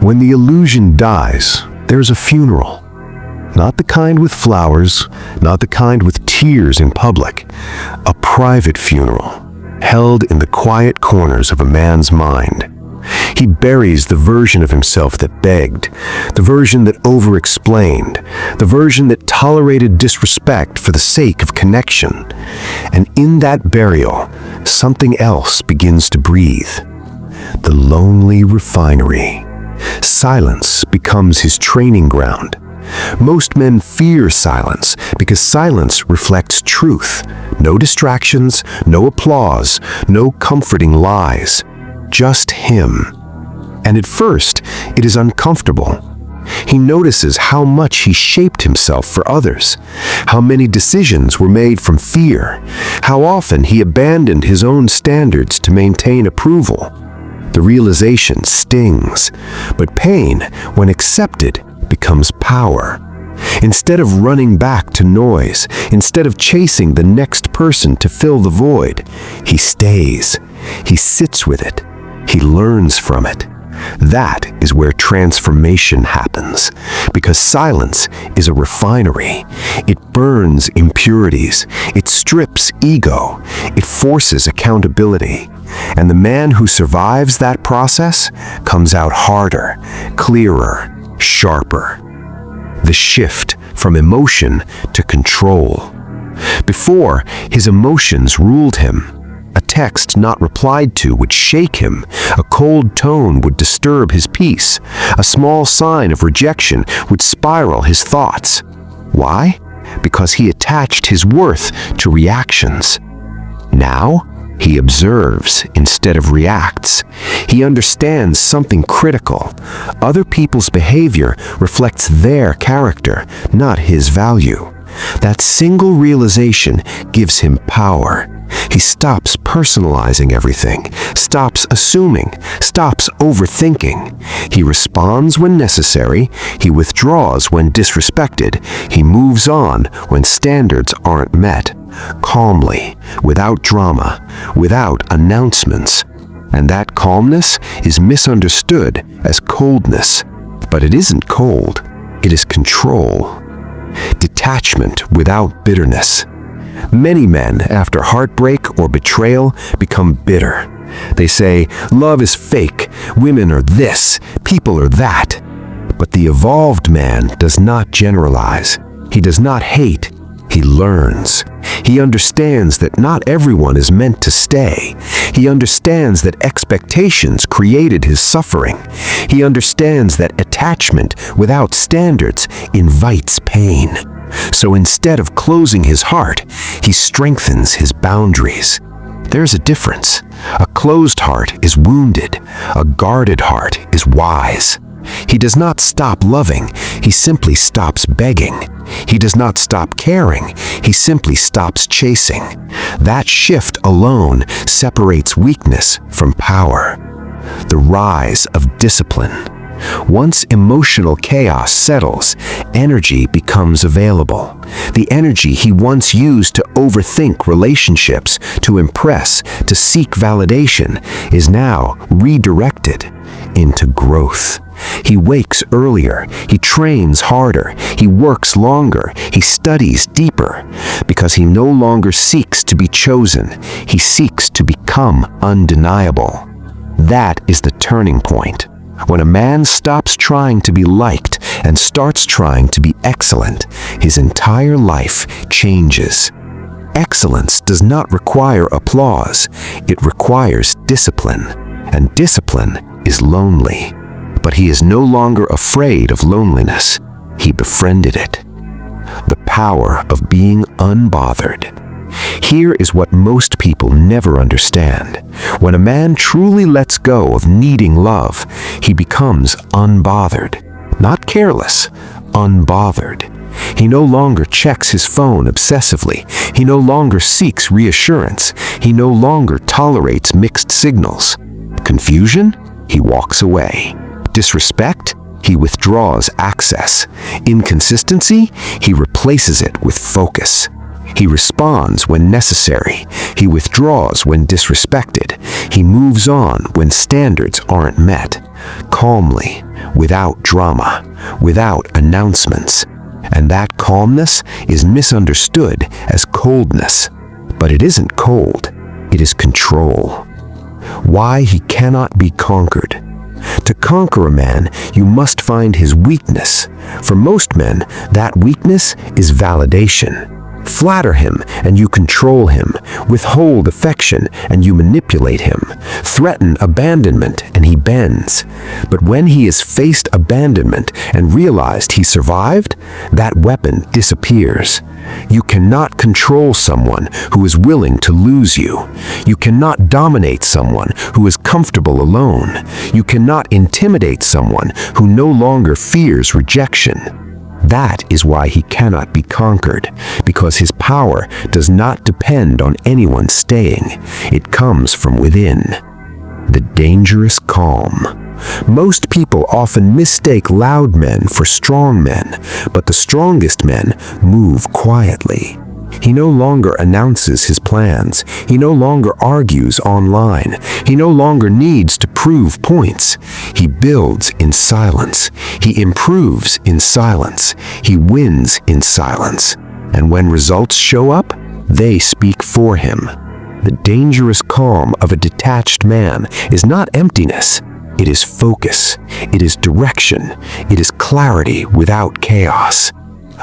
When the illusion dies, there's a funeral. Not the kind with flowers, not the kind with tears in public. A private funeral, held in the quiet corners of a man's mind. He buries the version of himself that begged, the version that over-explained, the version that tolerated disrespect for the sake of connection. And in that burial, something else begins to breathe. The lonely refinery. Silence becomes his training ground. Most men fear silence because silence reflects truth. No distractions, no applause, no comforting lies. Just him. And at first, it is uncomfortable. He notices how much he shaped himself for others, how many decisions were made from fear, how often he abandoned his own standards to maintain approval. The realization stings, but pain, when accepted, becomes power. Instead of running back to noise, instead of chasing the next person to fill the void, he stays. He sits with it. He learns from it. That is where transformation happens, because silence is a refinery. It burns impurities. It strips ego. It forces accountability. And the man who survives that process comes out harder, clearer, sharper. The shift from emotion to control. Before, his emotions ruled him. A text not replied to would shake him. A cold tone would disturb his peace. A small sign of rejection would spiral his thoughts. Why? Because he attached his worth to reactions. Now, he observes instead of reacts. He understands something critical. Other people's behavior reflects their character, not his value. That single realization gives him power. He stops personalizing everything, stops assuming, stops overthinking. He responds when necessary, he withdraws when disrespected, he moves on when standards aren't met, calmly, without drama, without announcements. And that calmness is misunderstood as coldness. But it isn't cold, it is control. Detachment without bitterness. Many men, after heartbreak or betrayal, become bitter. They say, love is fake, women are this, people are that. But the evolved man does not generalize. He does not hate. He learns. He understands that not everyone is meant to stay. He understands that expectations created his suffering. He understands that attachment without standards invites pain. So instead of closing his heart, he strengthens his boundaries. There's a difference. A closed heart is wounded. A guarded heart is wise. He does not stop loving, he simply stops begging. He does not stop caring, he simply stops chasing. That shift alone separates weakness from power. The rise of discipline. Once emotional chaos settles, energy becomes available. The energy he once used to overthink relationships, to impress, to seek validation, is now redirected into growth. He wakes earlier, he trains harder, he works longer, he studies deeper, because he no longer seeks to be chosen, he seeks to become undeniable. That is the turning point. When a man stops trying to be liked and starts trying to be excellent, his entire life changes. Excellence does not require applause, it requires discipline, and discipline is lonely. But he is no longer afraid of loneliness. He befriended it. The power of being unbothered. Here is what most people never understand. When a man truly lets go of needing love, he becomes unbothered. Not careless, unbothered. He no longer checks his phone obsessively. He no longer seeks reassurance. He no longer tolerates mixed signals. Confusion? He walks away. Disrespect? He withdraws access. Inconsistency? He replaces it with focus. He responds when necessary. He withdraws when disrespected. He moves on when standards aren't met. Calmly, without drama, without announcements. And that calmness is misunderstood as coldness. But it isn't cold, it is control. Why he cannot be conquered. To conquer a man, you must find his weakness. For most men, that weakness is validation. Flatter him, and you control him. Withhold affection, and you manipulate him. Threaten abandonment, and he bends. But when he has faced abandonment and realized he survived, that weapon disappears. You cannot control someone who is willing to lose you. You cannot dominate someone who is comfortable alone. You cannot intimidate someone who no longer fears rejection. That is why he cannot be conquered, because his power does not depend on anyone staying. It comes from within. The dangerous calm. Most people often mistake loud men for strong men, but the strongest men move quietly. He no longer announces his plans. He no longer argues online. He no longer needs to prove points. He builds in silence. He improves in silence. He wins in silence. And when results show up, they speak for him. The dangerous calm of a detached man is not emptiness. It is focus. It is direction. It is clarity without chaos.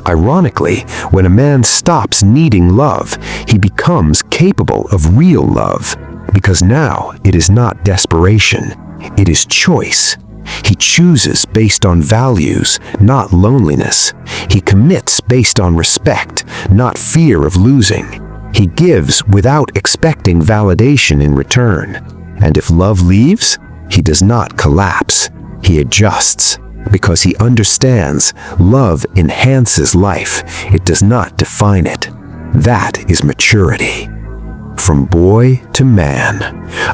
Ironically, when a man stops needing love, he becomes capable of real love, because now it is not desperation, it is choice. He chooses based on values, not loneliness. He commits based on respect, not fear of losing. He gives without expecting validation in return. And if love leaves, he does not collapse, he adjusts. Because he understands love enhances life, it does not define it. That is maturity. From boy to man.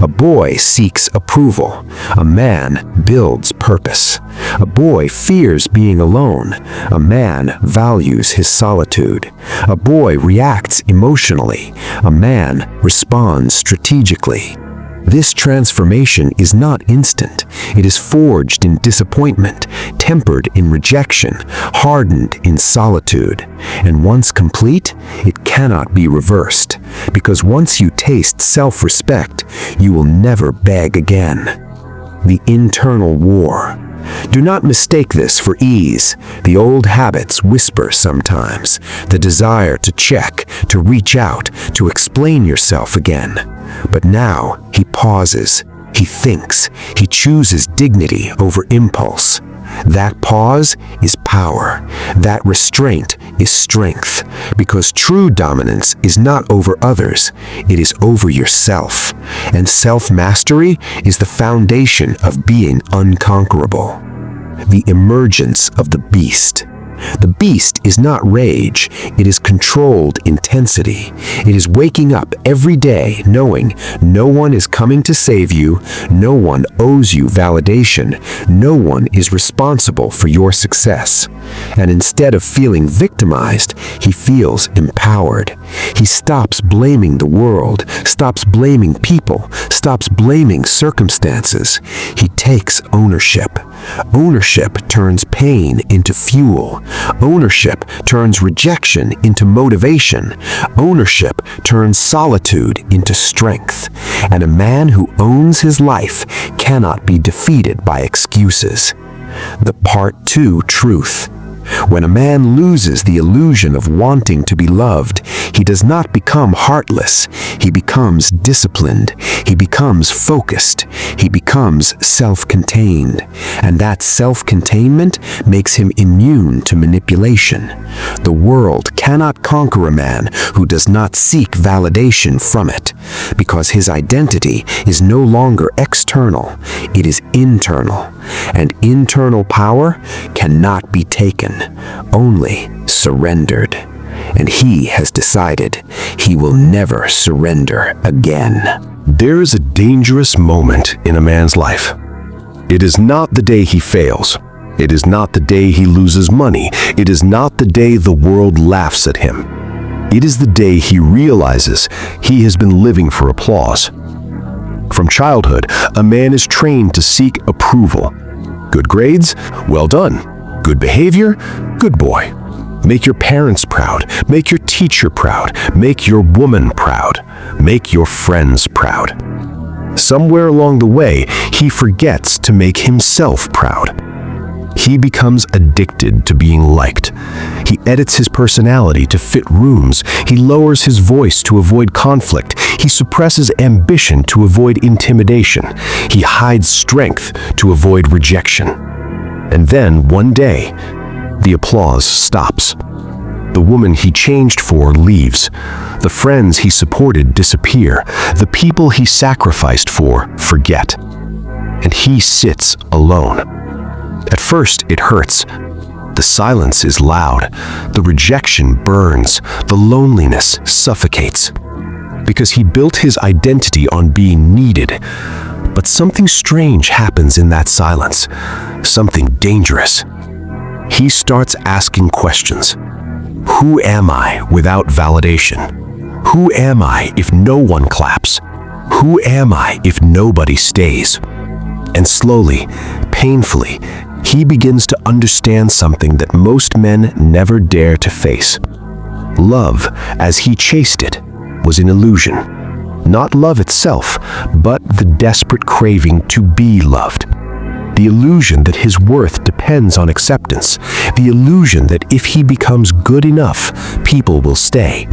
A boy seeks approval. A man builds purpose. A boy fears being alone. A man values his solitude. A boy reacts emotionally. A man responds strategically. This transformation is not instant. It is forged in disappointment, tempered in rejection, hardened in solitude. And once complete, it cannot be reversed. Because once you taste self-respect, you will never beg again. The internal war. Do not mistake this for ease. The old habits whisper sometimes. The desire to check, to reach out, to explain yourself again. But now he pauses, he thinks, he chooses dignity over impulse. That pause is power. That restraint is strength. Because true dominance is not over others, it is over yourself. And self-mastery is the foundation of being unconquerable. The emergence of the beast. The beast is not rage, it is controlled intensity. It is waking up every day knowing no one is coming to save you, no one owes you validation, no one is responsible for your success. And instead of feeling victimized, he feels empowered. He stops blaming the world, stops blaming people, stops blaming circumstances. He takes ownership. Ownership turns pain into fuel. Ownership turns rejection into motivation. Ownership turns solitude into strength. And a man who owns his life cannot be defeated by excuses. The Part 2 truth. When a man loses the illusion of wanting to be loved, he does not become heartless. He becomes disciplined. He becomes focused. He becomes self-contained. And that self-containment makes him immune to manipulation. The world cannot conquer a man who does not seek validation from it, because his identity is no longer external. It is internal. And internal power cannot be taken, only surrendered. And he has decided he will never surrender again. There is a dangerous moment in a man's life. It is not the day he fails. It is not the day he loses money. It is not the day the world laughs at him. It is the day he realizes he has been living for applause. From childhood, a man is trained to seek approval. Good grades? Well done. Good behavior? Good boy. Make your parents proud. Make your teacher proud. Make your woman proud. Make your friends proud. Somewhere along the way, he forgets to make himself proud. He becomes addicted to being liked. He edits his personality to fit rooms. He lowers his voice to avoid conflict. He suppresses ambition to avoid intimidation. He hides strength to avoid rejection. And then, one day, the applause stops. The woman he changed for leaves. The friends he supported disappear. The people he sacrificed for forget. And he sits alone. At first, it hurts. The silence is loud. The rejection burns. The loneliness suffocates. Because he built his identity on being needed. But something strange happens in that silence. Something dangerous. He starts asking questions. Who am I without validation? Who am I if no one claps? Who am I if nobody stays? And slowly, painfully, he begins to understand something that most men never dare to face. Love, as he chased it, was an illusion. Not love itself, but the desperate craving to be loved. The illusion that his worth depends on acceptance. The illusion that if he becomes good enough, people will stay.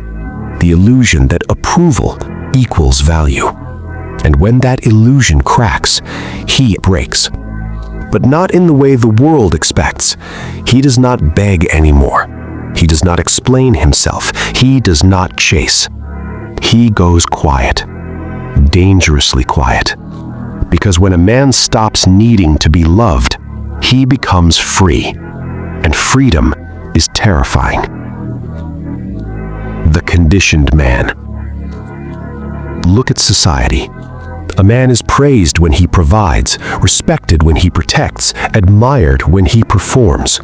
The illusion that approval equals value. And when that illusion cracks, he breaks. But not in the way the world expects. He does not beg anymore. He does not explain himself. He does not chase. He goes quiet, dangerously quiet. Because when a man stops needing to be loved, he becomes free. And freedom is terrifying. The conditioned man. Look at society. A man is praised when he provides, respected when he protects, admired when he performs,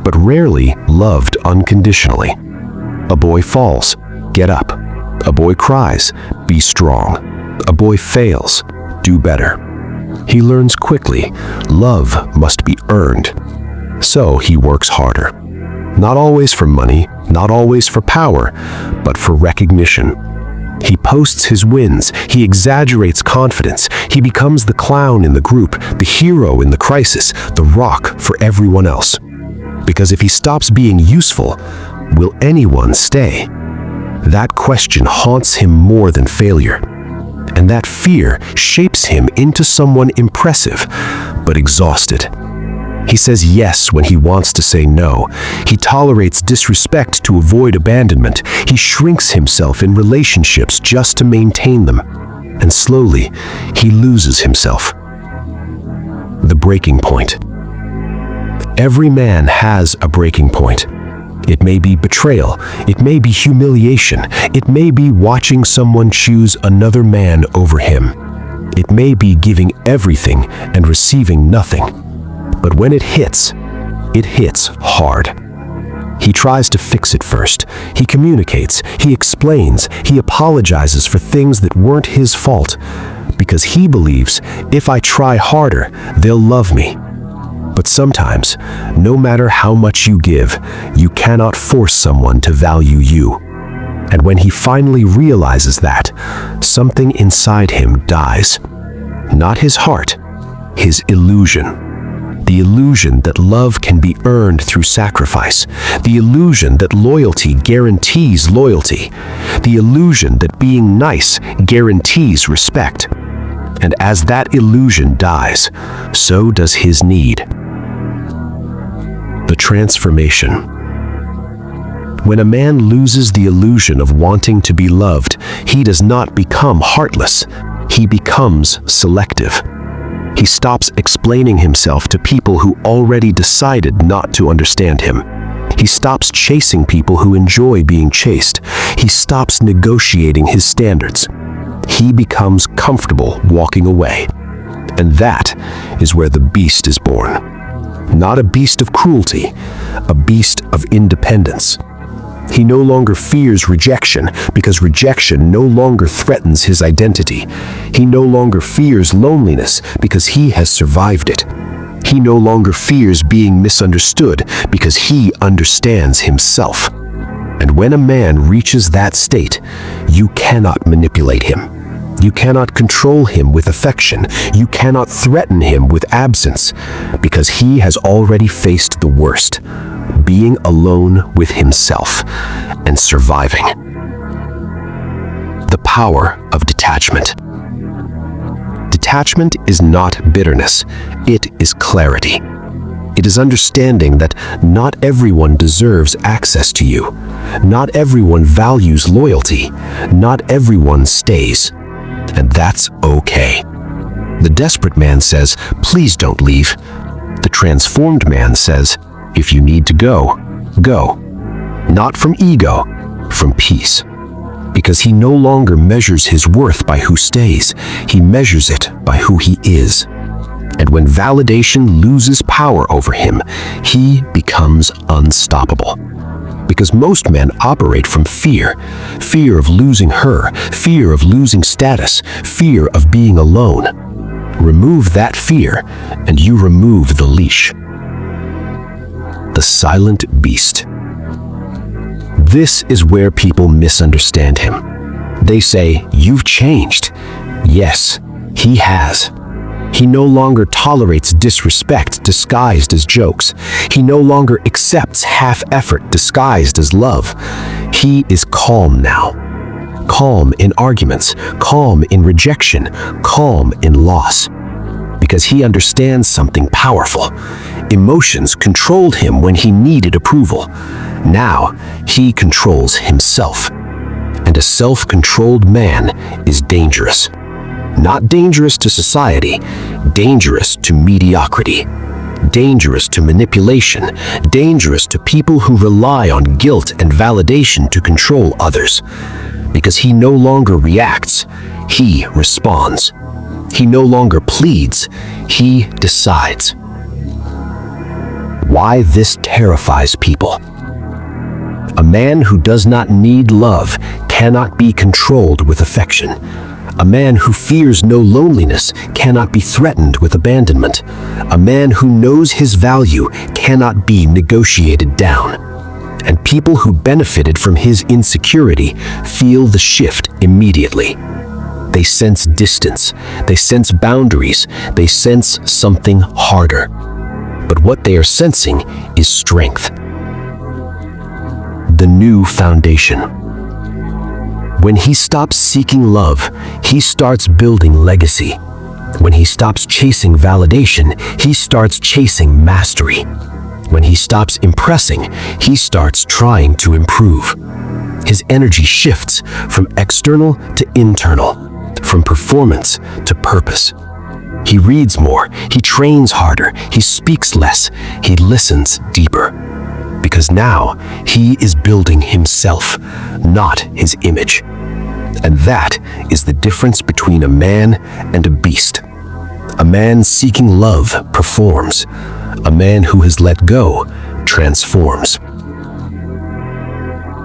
but rarely loved unconditionally. A boy falls, get up. A boy cries, be strong. A boy fails, do better. He learns quickly, love must be earned. So he works harder. Not always for money, not always for power, but for recognition. He posts his wins, he exaggerates confidence, he becomes the clown in the group, the hero in the crisis, the rock for everyone else. Because if he stops being useful, will anyone stay? That question haunts him more than failure. And that fear shapes him into someone impressive, but exhausted. He says yes when he wants to say no. He tolerates disrespect to avoid abandonment. He shrinks himself in relationships just to maintain them. And slowly, he loses himself. The breaking point. Every man has a breaking point. It may be betrayal. It may be humiliation. It may be watching someone choose another man over him. It may be giving everything and receiving nothing. But when it hits hard. He tries to fix it first. He communicates, he explains, he apologizes for things that weren't his fault, because he believes, if I try harder, they'll love me. But sometimes, no matter how much you give, you cannot force someone to value you. And when he finally realizes that, something inside him dies. Not his heart, his illusion. The illusion that love can be earned through sacrifice. The illusion that loyalty guarantees loyalty. The illusion that being nice guarantees respect. And as that illusion dies, so does his need. The transformation. When a man loses the illusion of wanting to be loved, he does not become heartless. He becomes selective. He stops explaining himself to people who already decided not to understand him. He stops chasing people who enjoy being chased. He stops negotiating his standards. He becomes comfortable walking away. And that is where the beast is born. Not a beast of cruelty, a beast of independence. He no longer fears rejection because rejection no longer threatens his identity. He no longer fears loneliness because he has survived it. He no longer fears being misunderstood because he understands himself. And when a man reaches that state, you cannot manipulate him. You cannot control him with affection. You cannot threaten him with absence, because he has already faced the worst, being alone with himself and surviving. The power of detachment. Detachment is not bitterness, it is clarity. It is understanding that not everyone deserves access to you. Not everyone values loyalty. Not everyone stays. And that's okay. The desperate man says, "Please don't leave." The transformed man says, "If you need to go, go." Not from ego, from peace. Because he no longer measures his worth by who stays. He measures it by who he is. And when validation loses power over him, he becomes unstoppable. Because most men operate from fear. Fear of losing her, fear of losing status, fear of being alone. Remove that fear, and you remove the leash. The silent beast. This is where people misunderstand him. They say, "You've changed." Yes, he has. He no longer tolerates disrespect disguised as jokes. He no longer accepts half-effort disguised as love. He is calm now. Calm in arguments, calm in rejection, calm in loss. Because he understands something powerful. Emotions controlled him when he needed approval. Now, he controls himself. And a self-controlled man is dangerous. Not dangerous to society, dangerous to mediocrity, dangerous to manipulation, dangerous to people who rely on guilt and validation to control others. Because he no longer reacts, he responds. He no longer pleads, he decides. Why this terrifies people. A man who does not need love cannot be controlled with affection. A man who fears no loneliness cannot be threatened with abandonment. A man who knows his value cannot be negotiated down. And people who benefited from his insecurity feel the shift immediately. They sense distance, they sense boundaries, they sense something harder. But what they are sensing is strength. The new foundation. When he stops seeking love, he starts building legacy. When he stops chasing validation, he starts chasing mastery. When he stops impressing, he starts trying to improve. His energy shifts from external to internal, from performance to purpose. He reads more, he trains harder, he speaks less, he listens deeper. Because now he is building himself, not his image. And that is the difference between a man and a beast. A man seeking love performs. A man who has let go transforms.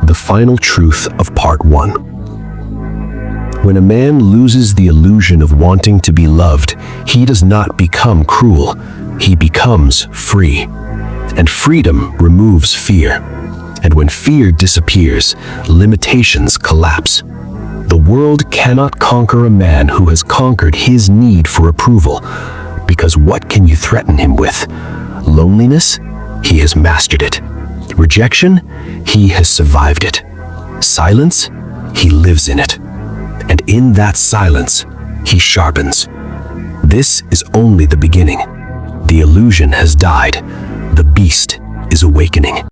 The final truth of part 1. When a man loses the illusion of wanting to be loved, he does not become cruel. He becomes free. And freedom removes fear. And when fear disappears, limitations collapse. The world cannot conquer a man who has conquered his need for approval. Because what can you threaten him with? Loneliness? He has mastered it. Rejection? He has survived it. Silence? He lives in it. And in that silence, he sharpens. This is only the beginning. The illusion has died. The beast is awakening.